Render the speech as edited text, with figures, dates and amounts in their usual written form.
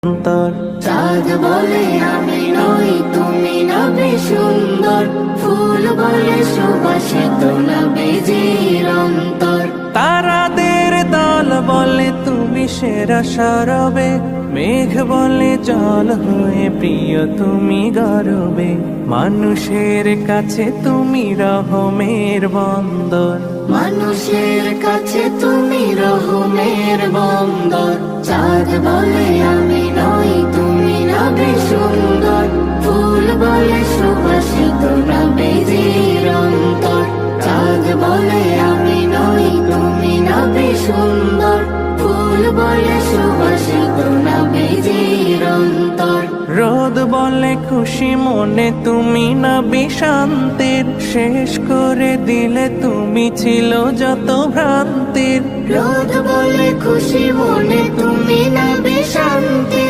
অন্তর। চাঁদ বলে আমি নই, তুমি নবী সুন্দর, ফুল বলে সুবাসিত নবীজির অন্তর। তারাদের দল বলে তুমি সেরা সরবে, মেঘ বলে জল হয়ে প্রিয় তুমি গরবে। মানুষের কাছে তুমি রহমের বন্দর, মানুষের কাছে তুমি রহমের বন্দর। চাঁদ বলে আমি নই, তুমি নবী সুন্দর, ফুল বলে সুবাসিত নবীজির অন্তর। চাঁদ বলে আমি নই, তুমি নবী সুন্দর, ফুল বলে সুবাসিত নবীজির অন্তর। রোদ বলে খুশি মনে তুমি নবী শান্তির, শেষ করে দিলে তুমি ছিল যত ভ্রান্তির। রোদ বলে খুশি মনে তুমি নবী শান্তি,